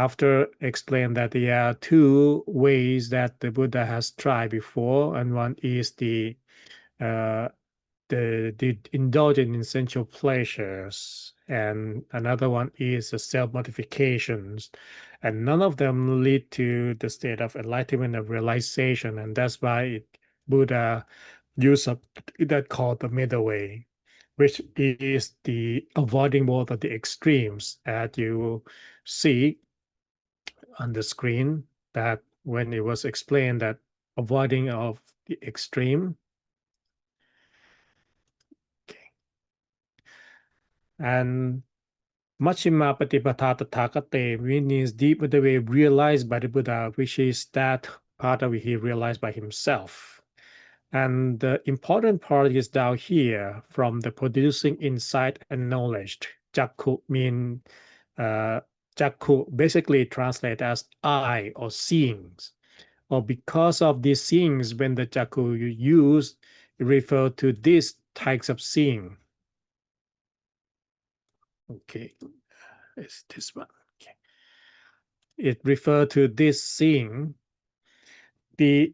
after explain that there are two ways that the Buddha has tried before, and one is uh, the indulgence in sensual pleasures, and another one is the self-mortifications, and none of them lead to the state of enlightenment of realization, and that's why Buddha used that called the middle way, which is the avoiding both of the extremes, as you see on the screen, that when it was explained that avoiding of the extreme. Okay. And Majjhima Patipatha Tathagate means deep the way realized by the Buddha, which is that part of it he realized by himself. And the important part is down here from the producing insight and knowledge. Jakku mean Jakku basically translate as eye or seeing. Or because of these seeings, when the Jakku you use, it refer to these types of seeing. Okay, it's this one. Okay. It refer to this seeing. The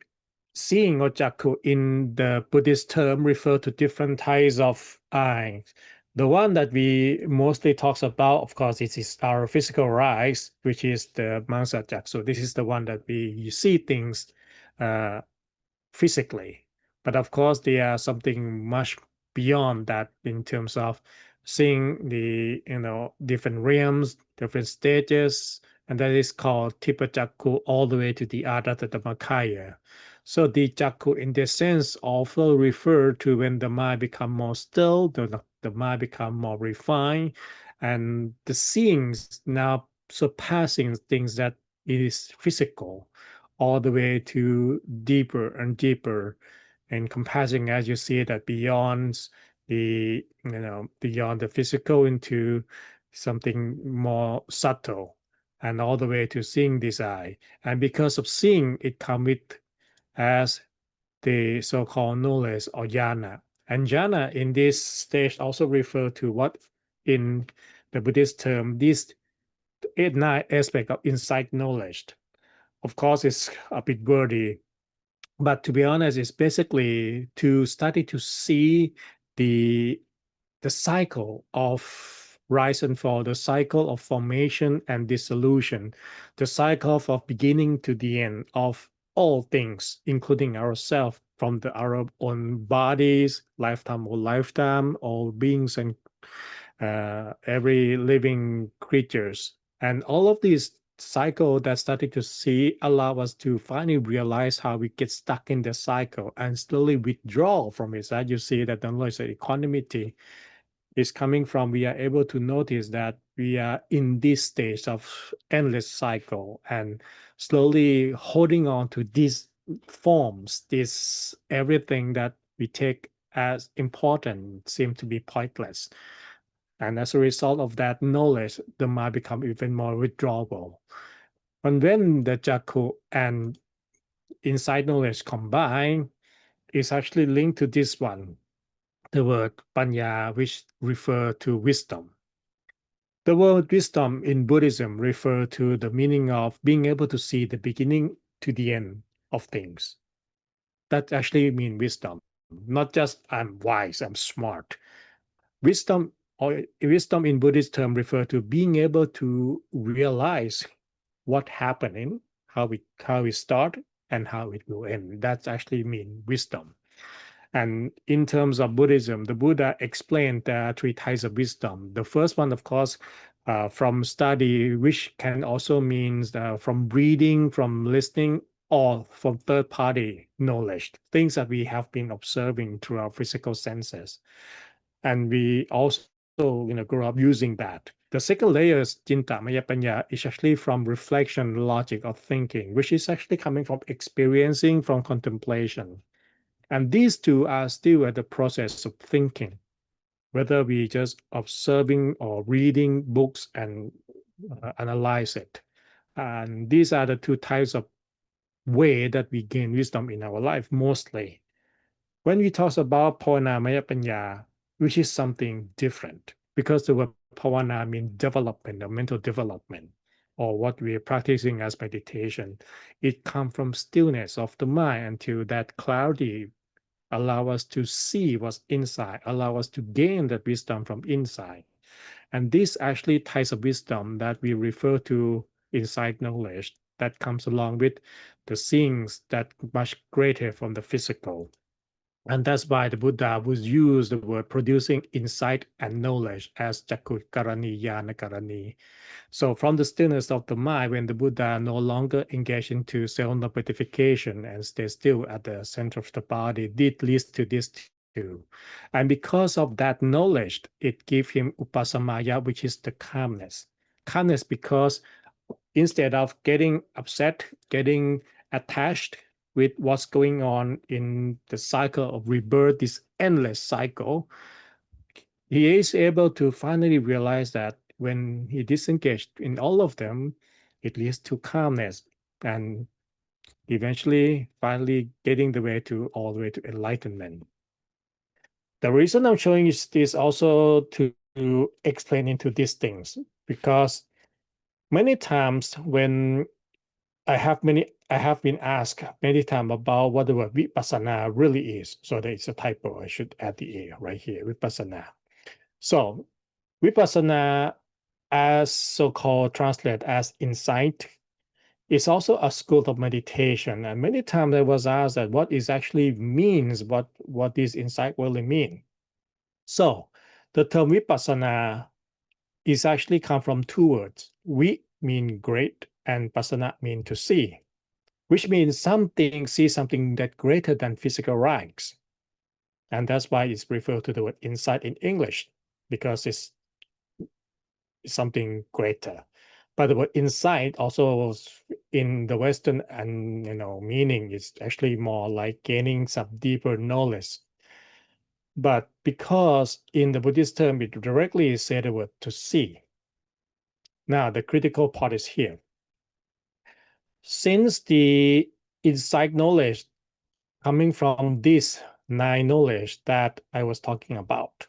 seeing or jakku in the Buddhist term refer to different types of eyes. The one that we mostly talks about, of course, is our physical eyes, which is the mansa jaksu. This is the one that we see things uh, physically. But of course, there are something much beyond that in terms of seeing the different realms, different stages, and that is called Tipitaka all the way to the Adata Dhammakaya. So the Jakku in this sense also refer to when the mind become more still, the mind become more refined, and the seeings now surpassing things that is physical all the way to deeper and deeper encompassing, as you see, that beyond beyond the physical into something more subtle, and all the way to seeing this eye. And because of seeing, it comes with as the so-called knowledge or jhana. And jhana in this stage also refer to what in the Buddhist term, this 8 9 aspect of insight knowledge. Of course, it's a bit wordy, but to be honest, it's basically to study to see the the cycle of rise and fall, the cycle of formation and dissolution, the cycle of beginning to the end of all things, including ourselves, from our own bodies, lifetime or lifetime, all beings and every living creatures. And all of these cycle that started to see allow us to finally realize how we get stuck in the cycle and slowly withdraw from it. As you see that the knowledge of equanimity is coming from, we are able to notice that we are in this stage of endless cycle and slowly holding on to these forms, this everything that we take as important seem to be pointless. And as a result of that knowledge, the mind become even more withdrawable. And when the Jakku and insight knowledge combine, it's actually linked to this one, the word panya, which refer to wisdom. The word wisdom in Buddhism refer to the meaning of being able to see the beginning to the end of things. That actually means wisdom, not just I'm wise, I'm smart. Wisdom or wisdom in Buddhist term refer to being able to realize what happening, how it start and how it will end. That's actually mean wisdom. And in terms of Buddhism, the Buddha explained the 3 types of wisdom. The first one, of course, from study, which can also mean from reading, from listening, or from third-party knowledge, things that we have been observing through our physical senses. And we also, grow up using that. The second layer is Chintamaya Panya, is actually from reflection, logic, or thinking, which is actually coming from experiencing, from contemplation. And these two are still at the process of thinking, whether we just observing or reading books and analyze it. And these are the 2 types of way that we gain wisdom in our life mostly. When we talk about Pavanamaya Panya, which is something different, because the word Pavana means development or mental development. or what we are practicing as meditation. It comes from stillness of the mind until that clarity allow us to see what's inside, allow us to gain that wisdom from inside. And this actually ties of wisdom that we refer to inside knowledge that comes along with the things that much greater from the physical. And that's why the Buddha would use the word producing insight and knowledge as Jakku Karani Yana Karani. So from the stillness of the mind, when the Buddha no longer engaged into self-mortification and stay still at the center of the body, did lead to this too. And because of that knowledge, it gave him upasamaya, which is the calmness. Calmness because instead of getting upset, getting attached with what's going on in the cycle of rebirth, this endless cycle, he is able to finally realize that when he disengaged in all of them, it leads to calmness and eventually finally getting the way to all the way to enlightenment. The reason I'm showing you this also to explain into these things, because many times when I have been asked many times about what the word vipassana really is. So there is a typo. I should add the A right here, vipassana. So vipassana, as so-called translate as insight, is also a school of meditation. And many times I was asked that what is actually means, what this insight really mean. So the term vipassana is actually come from two words. Vi mean great and passana mean to see, which means see something that greater than physical ranks. And that's why it's referred to the word insight in English, because it's something greater. But the word insight also in the Western and meaning is actually more like gaining some deeper knowledge. But because in the Buddhist term, it directly said the word to see. Now, the critical part is here. Since the insight knowledge coming from this nine knowledge that I was talking about,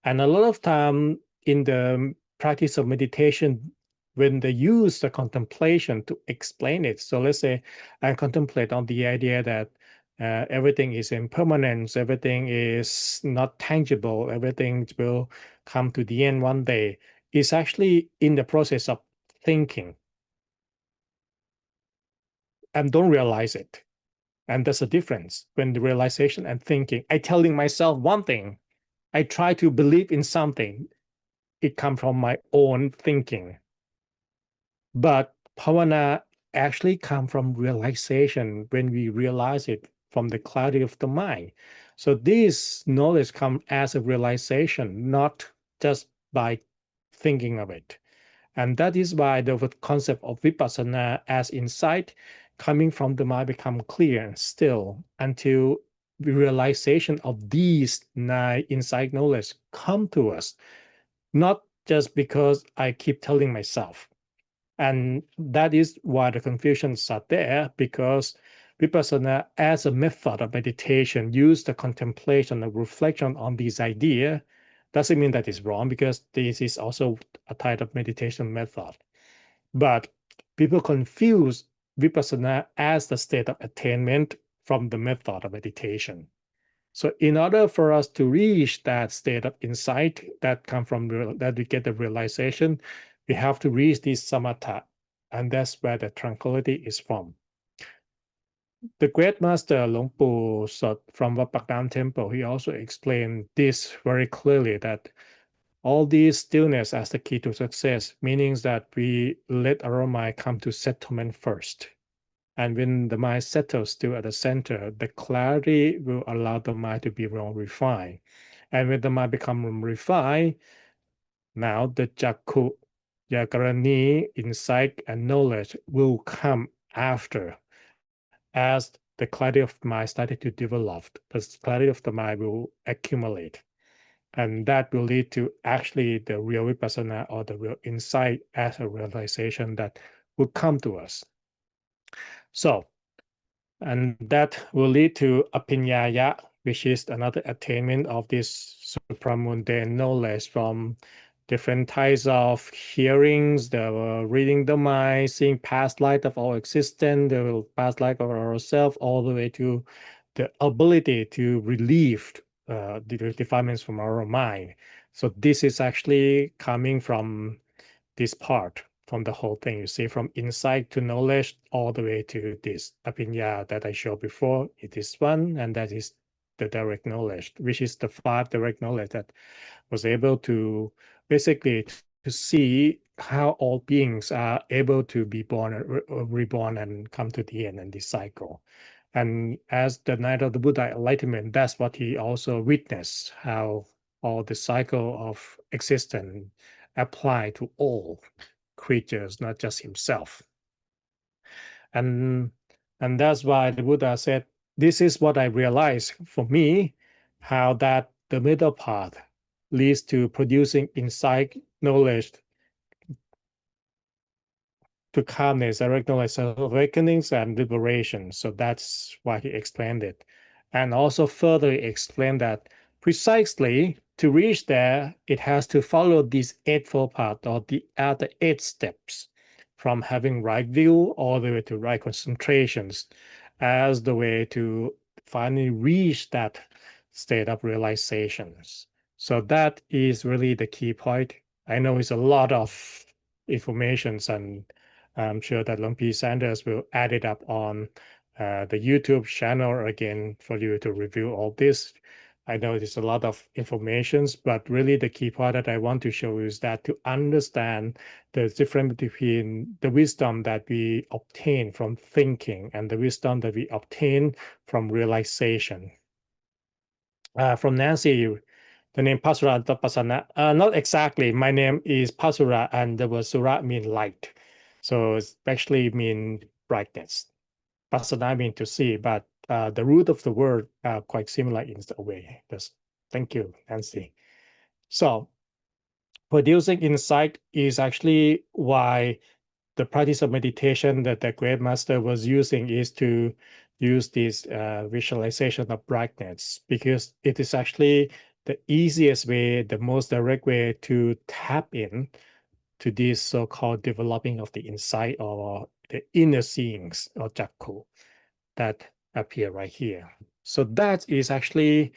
and a lot of time in the practice of meditation, when they use the contemplation to explain it. So let's say I contemplate on the idea that everything is impermanence, everything is not tangible, everything will come to the end one day. It's actually in the process of thinking and don't realize it. And there's a difference when the realization and thinking. I telling myself one thing, I try to believe in something. It comes from my own thinking. But bhavana actually come from realization when we realize it from the clarity of the mind. So this knowledge comes as a realization, not just by thinking of it. And that is why the concept of vipassana as insight coming from the mind become clear and still until the realization of these nine insight knowledge come to us, not just because I keep telling myself. And that is why the confusions are there, because vipassana as a method of meditation use the contemplation and reflection on these ideas. Doesn't mean that is wrong, because this is also a type of meditation method. But people confuse vipassana as the state of attainment from the method of meditation. So in order for us to reach that state of insight that come from that we get the realization, we have to reach this samatha, and that's where the tranquility is from. The great master Luang Pu Sot from Wat Pak Dam Temple, he also explained this very clearly, that all these stillness as the key to success, meaning that we let our mind come to settlement first. And when the mind settles still at the center, the clarity will allow the mind to be more refined. And when the mind becomes refined, now the Jakku, Yakarani, insight, and knowledge will come after as the clarity of mind started to develop. The clarity of the mind will accumulate. And that will lead to actually the real vipassana or the real insight as a realization that will come to us. So, and that will lead to apinyaya, which is another attainment of this supramundane knowledge from different types of hearings, the reading the mind, seeing past life of our existence, the past life of ourselves, all the way to the ability to relieve the defilements from our mind. So this is actually coming from this part, from the whole thing. You see, from insight to knowledge, all the way to this apinya that I showed before. It is one, and that is the direct knowledge, which is the 5 direct knowledge that was able to basically to see how all beings are able to be born, reborn, and come to the end in this cycle. And as the Knight of the Buddha enlightenment, that's what he also witnessed, how all the cycle of existence apply to all creatures, not just himself. And that's why the Buddha said, this is what I realized for me, how that the middle path leads to producing insight, knowledge, to calmness, direct knowledge, awakenings, and liberation. So that's why he explained it. And also further explained that precisely to reach there, it has to follow these eightfold path or the other 8 steps, from having right view all the way to right concentrations, as the way to finally reach that state of realizations. So that is really the key point. I know it's a lot of informations, and I'm sure that Lumpy Sanders will add it up on the YouTube channel again for you to review all this. I know there's a lot of informations, but really the key part that I want to show is that to understand the difference between the wisdom that we obtain from thinking and the wisdom that we obtain from realization. From Nancy, the name Pasura Tapasana. Not exactly. My name is Pasura, and the word Sura means light. So it's actually mean brightness. Pasana means to see, but the root of the word are quite similar in a way. Just, thank you, Nancy. So producing insight is actually why the practice of meditation that the great master was using is to use this visualization of brightness, because it is actually the easiest way, the most direct way to tap in to this so-called developing of the insight or the inner seeings or jakku that appear right here. So that is actually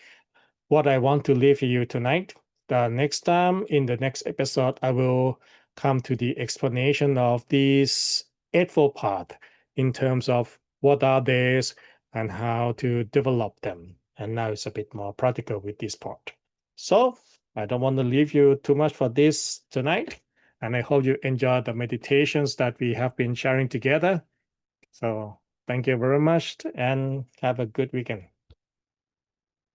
what I want to leave you tonight. The next time, in the next episode, I will come to the explanation of these eightfold path in terms of what are these and how to develop them. And now it's a bit more practical with this part. So I don't want to leave you too much for this tonight. And I hope you enjoy the meditations that we have been sharing together. So thank you very much and have a good weekend.